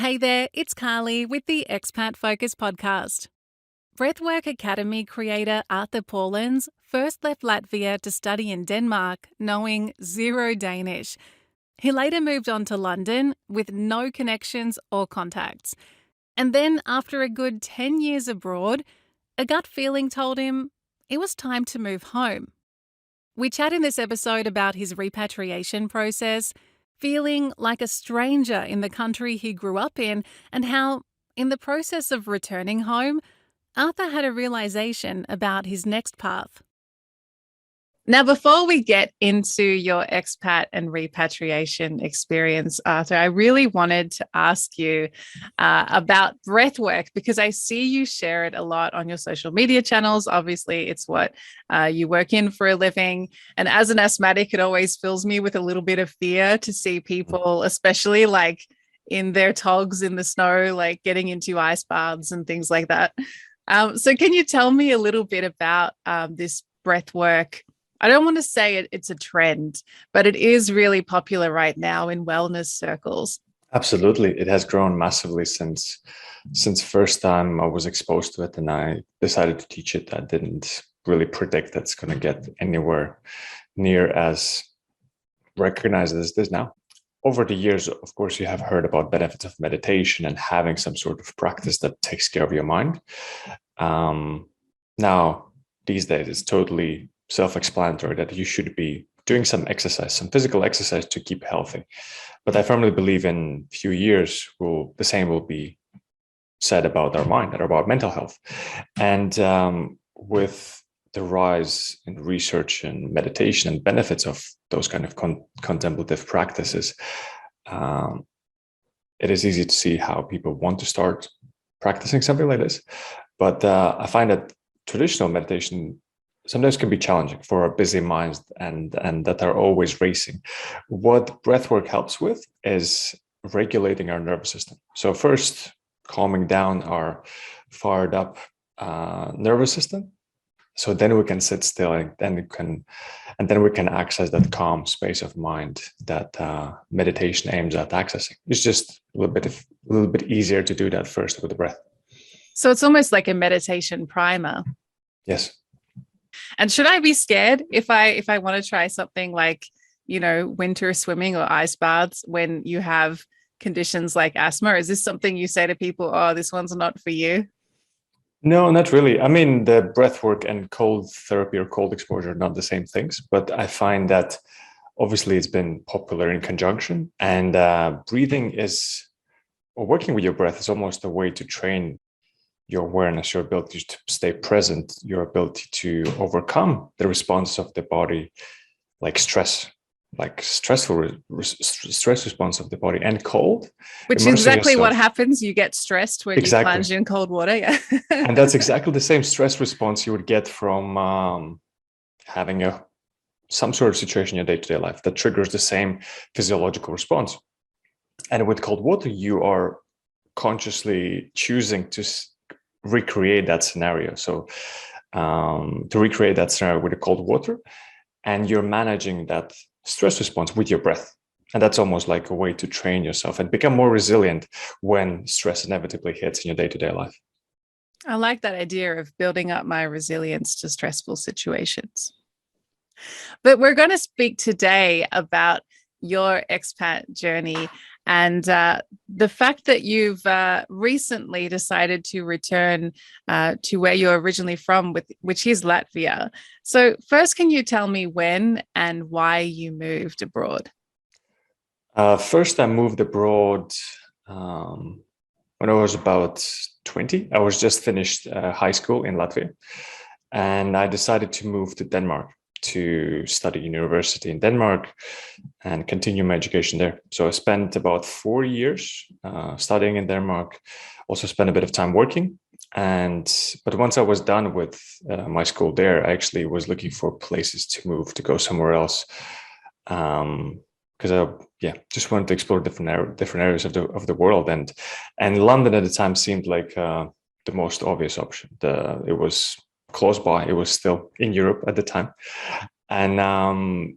Hey there, it's Carly with the Expat Focus podcast. Breathwork Academy creator Artur Paulins first left Latvia to study in Denmark, knowing zero Danish. He later moved on to London with no connections or contacts. And then, after a good 10 years abroad, a gut feeling told him it was time to move home. We chat in this episode about his repatriation process, feeling like a stranger in the country he grew up in, and how, in the process of returning home, Arthur had a realization about his next path. Now, before we get into your expat and repatriation experience, Arthur, I really wanted to ask you about breathwork because I see you share it a lot on your social media channels. Obviously, it's what you work in for a living. And as an asthmatic, it always fills me with a little bit of fear to see people, especially like in their togs in the snow, like getting into ice baths and things like that. So can you tell me a little bit about this breathwork? I don't want to say it's a trend, but it is really popular right now in wellness circles. Absolutely. It has grown massively since first time I was exposed to it and I decided to teach it. I didn't really predict that's going to get anywhere near as recognized as it is now. Over the years, of course, you have heard about benefits of meditation and having some sort of practice that takes care of your mind. Now, these days, it's totally self-explanatory that you should be doing some exercise, some physical exercise to keep healthy. But I firmly believe in a few years, the same will be said about our mind and about mental health. And with the rise in research and meditation and benefits of those kind of contemplative practices, it is easy to see how people want to start practicing something like this. But I find that traditional meditation sometimes can be challenging for our busy minds and that are always racing. What breathwork helps with is regulating our nervous system. So first, calming down our fired up nervous system. So then we can sit still and then we can access that calm space of mind that meditation aims at accessing. It's just a little bit easier to do that first with the breath. So it's almost like a meditation primer. Yes. And should I be scared if I want to try something like, winter swimming or ice baths when you have conditions like asthma? Is this something you say to people, oh, this one's not for you? No, not really. I mean, the breath work and cold therapy or cold exposure are not the same things, but I find that obviously it's been popular in conjunction, and working with your breath is almost a way to train your awareness, your ability to stay present, your ability to overcome the response of the body, like stress, like stress response of the body, and cold. Which is exactly what happens. You get stressed when you plunge in cold water. Yeah. And that's exactly the same stress response you would get from having some sort of situation in your day-to-day life that triggers the same physiological response. And with cold water, you are consciously choosing to recreate that scenario. So to recreate that scenario with the cold water, and you're managing that stress response with your breath. And that's almost like a way to train yourself and become more resilient when stress inevitably hits in your day-to-day life. I like that idea of building up my resilience to stressful situations. But we're going to speak today about your expat journey and the fact that you've recently decided to return to where you're originally from, which is Latvia. So first, can you tell me when and why you moved abroad? First, I moved abroad when I was about 20. I was just finished high school in Latvia, and I decided to move to Denmark to study university in Denmark and continue my education there. So I spent about 4 years studying in Denmark, also spent a bit of time working. But once I was done with my school there, I actually was looking for places to move, to go somewhere else. Because I just wanted to explore different areas of the world, and London at the time seemed like the most obvious option. It was close by. It was still in Europe at the time, and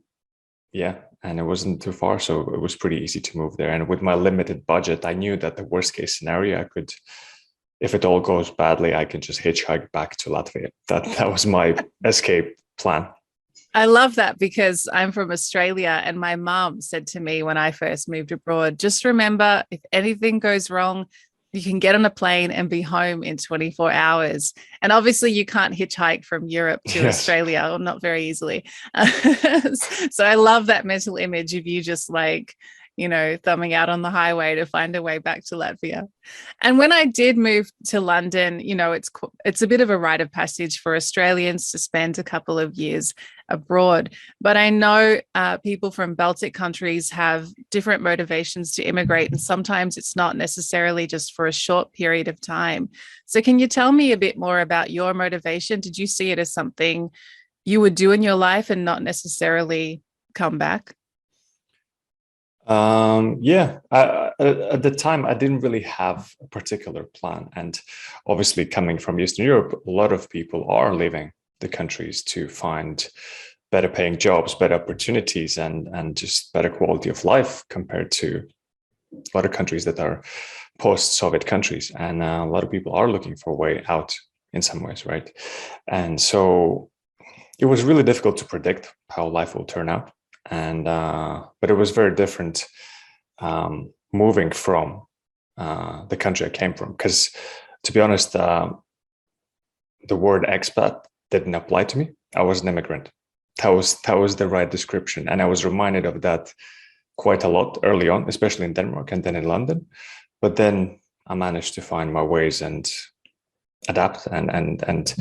and it wasn't too far, so it was pretty easy to move there. And with my limited budget, I knew that the worst case scenario, I could, if it all goes badly, I can just hitchhike back to Latvia. That was my escape plan. I love that because I'm from Australia, and my mom said to me when I first moved abroad, just remember, if anything goes wrong, you can get on a plane and be home in 24 hours. And obviously you can't hitchhike from Europe to Yes. Australia, or not very easily. So I love that mental image of you just like, thumbing out on the highway to find a way back to Latvia. And when I did move to London, it's a bit of a rite of passage for Australians to spend a couple of years abroad. But I know people from Baltic countries have different motivations to immigrate, and sometimes it's not necessarily just for a short period of time. So can you tell me a bit more about your motivation? Did you see it as something you would do in your life and not necessarily come back? Yeah, at the time, I didn't really have a particular plan. And obviously, coming from Eastern Europe, a lot of people are leaving the countries to find better paying jobs, better opportunities, and just better quality of life compared to a lot of countries that are post-Soviet countries. And a lot of people are looking for a way out in some ways, right? And so it was really difficult to predict how life will turn out. And but it was very different moving from the country I came from, because to be honest, the word expat didn't apply to me. I was an immigrant. That was the right description, and I was reminded of that quite a lot early on, especially in Denmark and then in London. But then I managed to find my ways and adapt and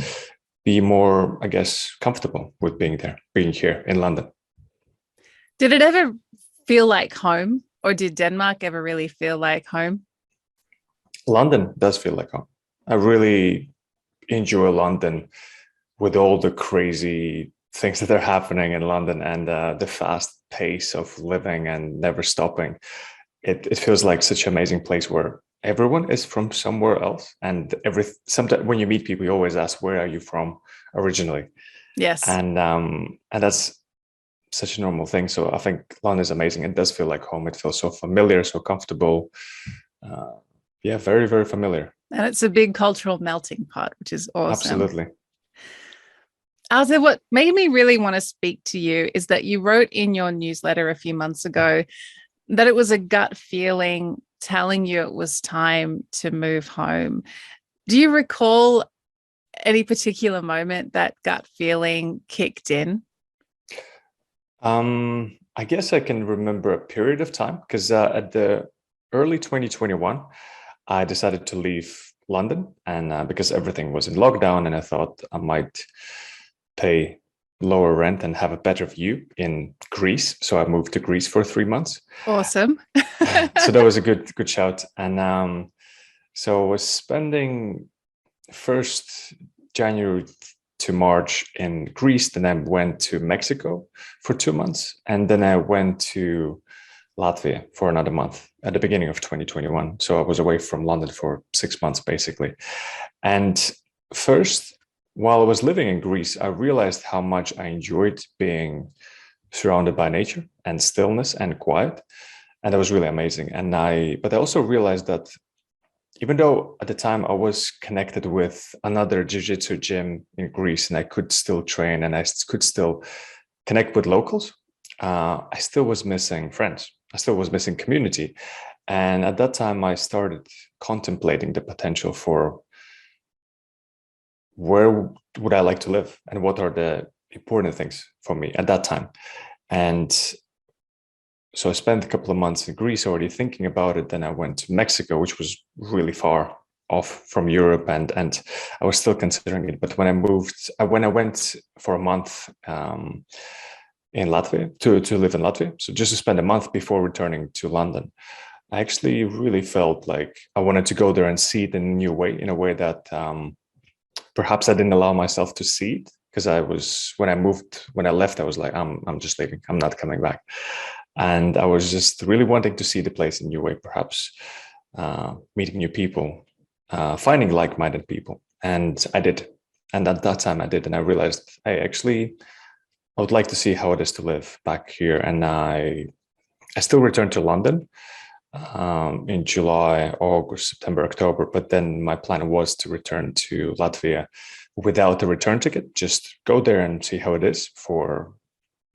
be more, I guess, comfortable with being here in London. Did it ever feel like home, or did Denmark ever really feel like home? London does feel like home. I really enjoy London with all the crazy things that are happening in London, and the fast pace of living and never stopping. It feels like such an amazing place where everyone is from somewhere else. And sometimes when you meet people, you always ask, where are you from originally? Yes. And that's such a normal thing. So I think London is amazing. It does feel like home. It feels so familiar, so comfortable. Yeah, very, very familiar. And it's a big cultural melting pot, which is awesome. Absolutely. Artur, what made me really want to speak to you is that you wrote in your newsletter a few months ago that it was a gut feeling telling you it was time to move home. Do you recall any particular moment that gut feeling kicked in? I guess I can remember a period of time, because at the early 2021, I decided to leave London, and because everything was in lockdown, and I thought I might pay lower rent and have a better view in Greece. So I moved to Greece for 3 months. Awesome. So that was a good shout. And so I was spending first January to March in Greece, then I went to Mexico for 2 months, and then I went to Latvia for another month at the beginning of 2021. So I was away from London for 6 months, basically. And first, while I was living in Greece, I realized how much I enjoyed being surrounded by nature and stillness and quiet. And that was really amazing. But I also realized that even though at the time I was connected with another jiu-jitsu gym in Greece, and I could still train and I could still connect with locals, I still was missing friends. I still was missing community. And at that time, I started contemplating the potential for where would I like to live and what are the important things for me at that time. And so I spent a couple of months in Greece already thinking about it. Then I went to Mexico, which was really far off from Europe, and I was still considering it. But when I went for a month in Latvia to live in Latvia, so just to spend a month before returning to London, I actually really felt like I wanted to go there and see it in a new way, in a way that perhaps I didn't allow myself to see it, because when I left, I was like, I'm just leaving. I'm not coming back. And I was just really wanting to see the place in a new way, perhaps meeting new people, finding like-minded people. And I did. And at that time I did. And I realized, hey, actually, I would like to see how it is to live back here. And I still returned to London in July, August, September, October. But then my plan was to return to Latvia without a return ticket, just go there and see how it is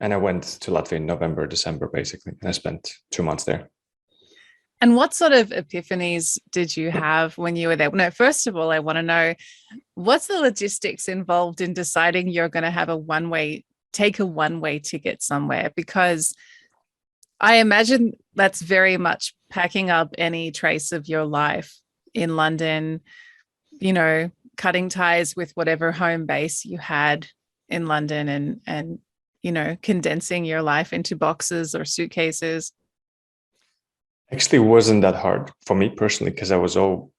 and I went to Latvia in November, December, basically. And I spent 2 months there. And what sort of epiphanies did you have when you were there? No, first of all, I want to know, what's the logistics involved in deciding you're going to have take a one-way ticket somewhere? Because I imagine that's very much packing up any trace of your life in London, cutting ties with whatever home base you had in London and condensing your life into boxes or suitcases. Actually, it wasn't that hard for me personally, because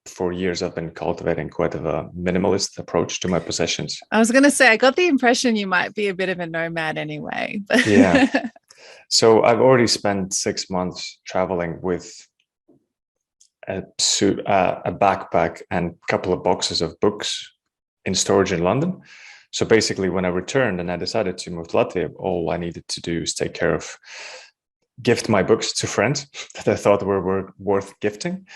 for years I've been cultivating quite a minimalist approach to my possessions. I was going to say, I got the impression you might be a bit of a nomad anyway. Yeah. So I've already spent 6 months traveling with a backpack, and a couple of boxes of books in storage in London. So basically, when I returned and I decided to move to Latvia, all I needed to do is gift my books to friends that I thought were worth gifting,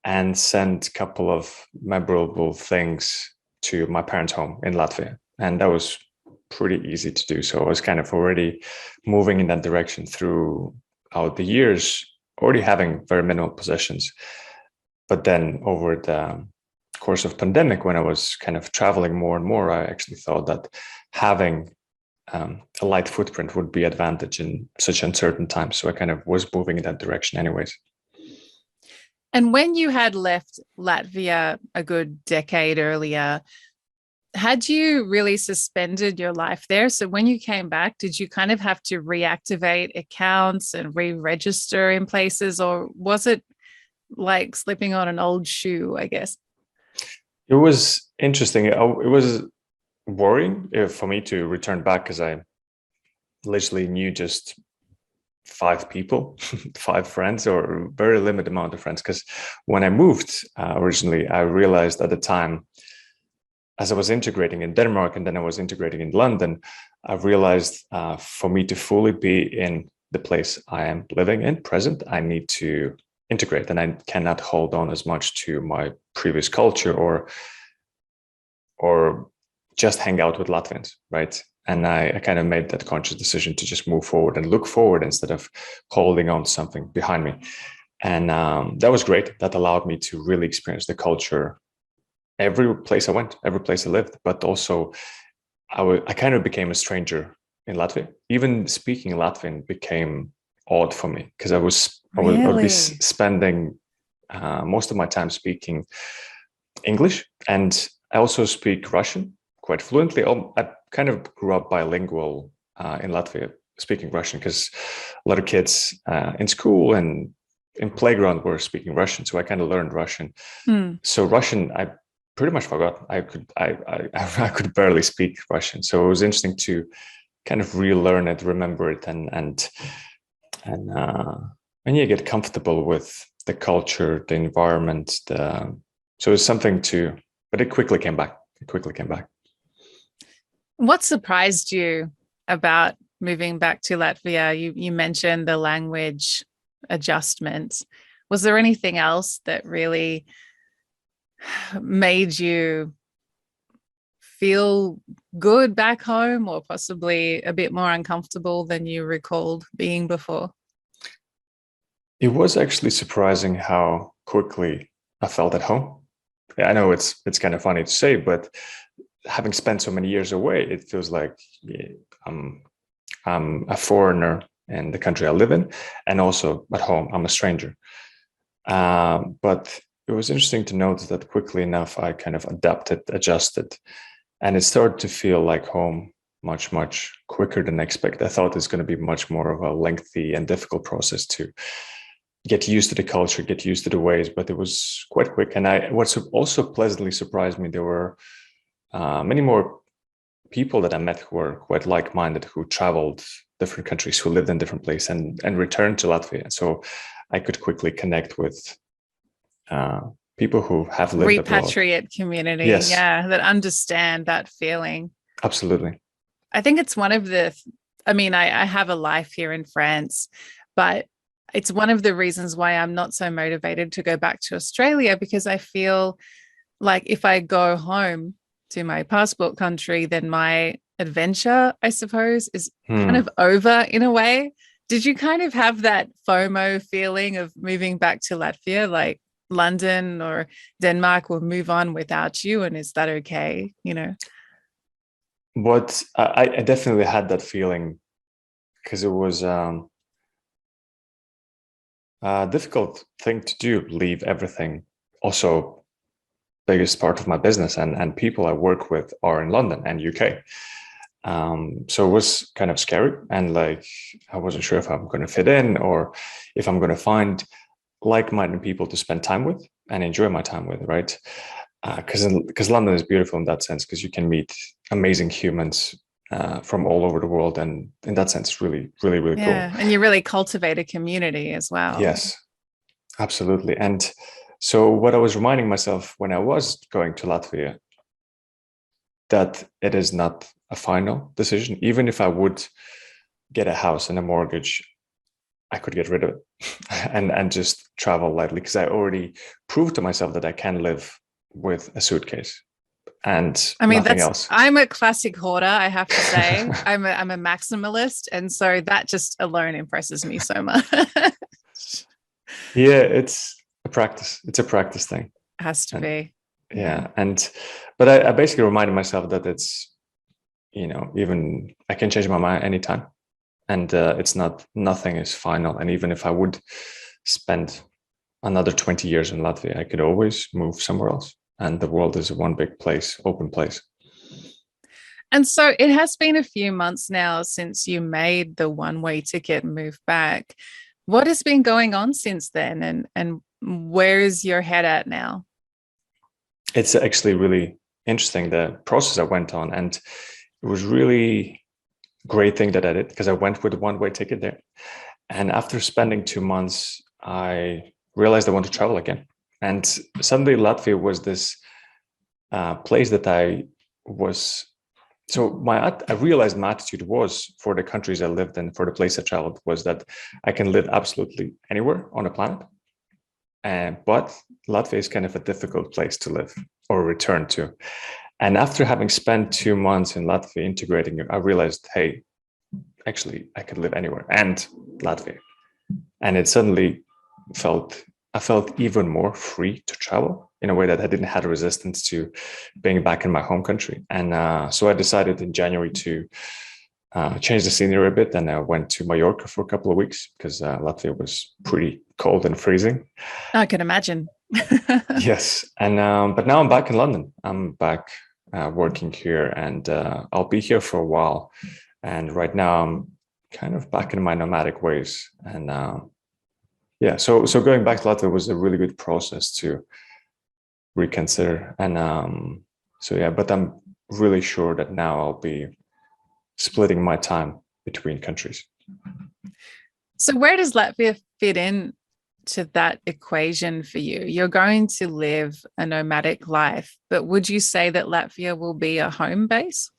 and send a couple of memorable things to my parents' home in Latvia. And that was pretty easy to do. So I was kind of already moving in that direction throughout the years, already having very minimal possessions. But then over the course of pandemic, when I was kind of traveling more and more, I actually thought that having a light footprint would be advantage in such uncertain times. So I kind of was moving in that direction anyways. And when you had left Latvia a good decade earlier, had you really suspended your life there? So when you came back, did you kind of have to reactivate accounts and re-register in places, or was it like slipping on an old shoe, I guess? It was interesting. It was worrying for me to return back, because I literally knew just 5 people, 5 friends, or a very limited amount of friends. Because when I moved originally, I realized at the time, as I was integrating in Denmark and then I was integrating in London, I realized for me to fully be in the place I am living in present, I need to integrate, and I cannot hold on as much to my previous culture or just hang out with Latvians, right? And I kind of made that conscious decision to just move forward and look forward instead of holding on to something behind me. And that was great. That allowed me to really experience the culture every place I went, every place I lived. But also, I kind of became a stranger in Latvia. Even speaking Latvian became odd for me, because I would be spending most of my time speaking English, and I also speak Russian quite fluently. I kind of grew up bilingual in Latvia, speaking Russian, because a lot of kids in school and in playground were speaking Russian. So I kind of learned Russian. So Russian, I pretty much forgot. I could barely speak Russian. So it was interesting to kind of relearn it, remember it, and you get comfortable with the culture, the environment. So it's something but it quickly came back. What surprised you about moving back to Latvia? You mentioned the language adjustments. Was there anything else that really made you feel good back home, or possibly a bit more uncomfortable than you recalled being before? It was actually surprising how quickly I felt at home. I know it's kind of funny to say, but having spent so many years away, it feels like I'm a foreigner in the country I live in, and also at home, I'm a stranger. But it was interesting to note that quickly enough, I kind of adjusted, and it started to feel like home much, much quicker than expected. I thought it's going to be much more of a lengthy and difficult process to get used to the culture, get used to the ways, but it was quite quick. And what's also pleasantly surprised me, there were many more people that I met who were quite like-minded, who traveled different countries, who lived in different places and returned to Latvia. So I could quickly connect with people who have lived abroad. Repatriate community, yes. Yeah, that understand that feeling. Absolutely. I think it's one of the I mean, I have a life here in France, but it's one of the reasons why I'm not so motivated to go back to Australia, because I feel like if I go home to my passport country, then my adventure, I suppose, is kind Hmm. of over in a way. Did you kind of have that FOMO feeling of moving back to Latvia, like London or Denmark will move on without you? And is that okay? But I definitely had that feeling because it was a difficult thing to do, leave everything. Also, biggest part of my business and people I work with are in London and UK. So it was kind of scary, and like I wasn't sure if I'm going to fit in or if I'm going to find like-minded people to spend time with and enjoy my time with, right? Because London is beautiful in that sense, because you can meet amazing humans from all over the world, and in that sense, really, really, really cool. Yeah. And you really cultivate a community as well. Yes, absolutely. And so what I was reminding myself when I was going to Latvia, that it is not a final decision. Even if I would get a house and a mortgage, I could get rid of it and just travel lightly, because I already proved to myself that I can live with a suitcase and I mean, nothing else. I'm a classic hoarder, I have to say. I'm a maximalist. And so that just alone impresses me so much. Yeah, it's a practice. It's a practice thing. Has to And be. yeah. But I basically reminded myself that it's, even I can change my mind anytime. And it's nothing is final. And even if I would spend another 20 years in Latvia, I could always move somewhere else. And the world is one big place, open place. And so it has been a few months now since you made the one-way ticket and moved back. What has been going on since then, and where is your head at now? It's actually really interesting, the process I went on. And it was really great thing that I did, because I went with a one-way ticket there. And after spending 2 months, I realized I want to travel again. And suddenly Latvia was this place that I was. So I realized my attitude was, for the countries I lived in, for the place I traveled, was that I can live absolutely anywhere on the planet. But Latvia is kind of a difficult place to live or return to. And after having spent 2 months in Latvia integrating it, I realized, hey, actually, I could live anywhere, and Latvia. And it suddenly I felt even more free to travel in a way that I didn't have a resistance to being back in my home country. And so I decided in January to change the scenery a bit, and I went to Mallorca for a couple of weeks, because Latvia was pretty cold and freezing. I can imagine. Yes, and but now I'm back in London. I'm back working here, and I'll be here for a while. And right now I'm kind of back in my nomadic ways, and yeah. So going back to Latvia was a really good process to reconsider, and so yeah. But I'm really sure that now I'll be splitting my time between countries. So where does Latvia fit in to that equation for you? You're going to live a nomadic life, but would you say that Latvia will be a home base?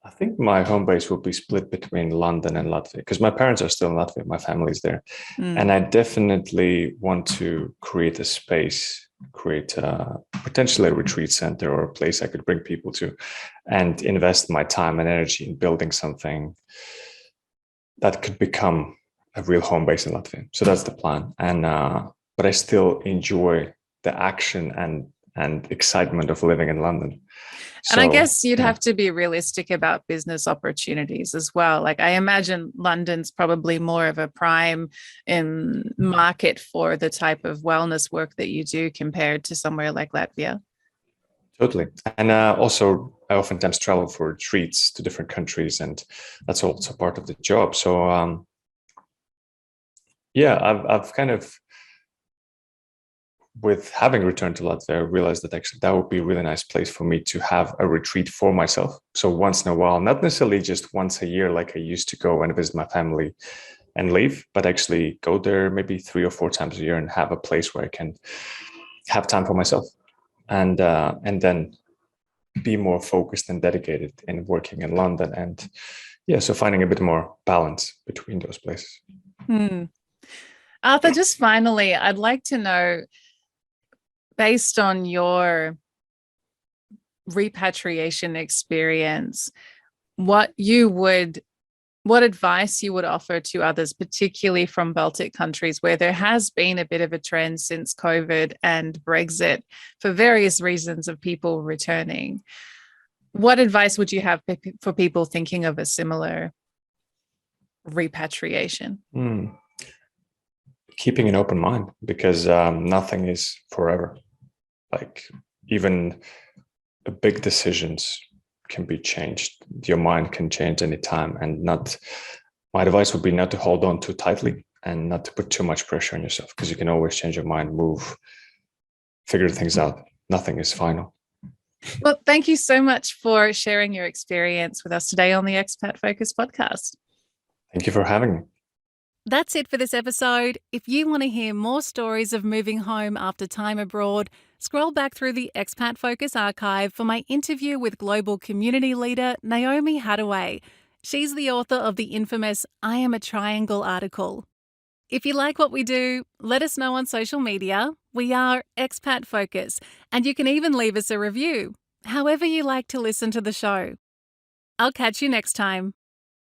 I think my home base will be split between London and Latvia, because my parents are still in Latvia. My family's there. And Mm. I definitely want to create a space, create potentially a retreat center or a place I could bring people to, and invest my time and energy in building something that could become a real home base in Latvia. So that's the plan. And but I still enjoy the action and excitement of living in London. And I So guess you'd yeah. have to be realistic about business opportunities as well. Like I imagine London's probably more of a prime in market for the type of wellness work that you do compared to somewhere like Latvia. Totally. And also, I oftentimes travel for retreats to different countries, and that's also part of the job. So, yeah, I've kind of, with having returned to Latvia, I realized that actually that would be a really nice place for me to have a retreat for myself. So once in a while, not necessarily just once a year like I used to go and visit my family and leave, but actually go there maybe 3 or 4 times a year and have a place where I can have time for myself. And then be more focused and dedicated in working in London. And yeah, so finding a bit more balance between those places. Arthur, just finally, I'd like to know, based on your repatriation experience, what advice you would offer to others, particularly from Baltic countries, where there has been a bit of a trend since COVID and Brexit for various reasons of people returning. What advice would you have for people thinking of a similar repatriation? Keeping an open mind, because nothing is forever. Like, even big decisions can be changed. Your mind can change anytime, and my advice would be not to hold on too tightly and not to put too much pressure on yourself, because you can always change your mind, move, figure things out. Nothing is final. Well, thank you so much for sharing your experience with us today on the Expat Focus podcast. Thank you for having me. That's it for this episode. If you want to hear more stories of moving home after time abroad, scroll back through the Expat Focus archive for my interview with global community leader Naomi Hadaway. She's the author of the infamous I Am a Triangle article. If you like what we do, let us know on social media. We are Expat Focus, and you can even leave us a review, however you like to listen to the show. I'll catch you next time.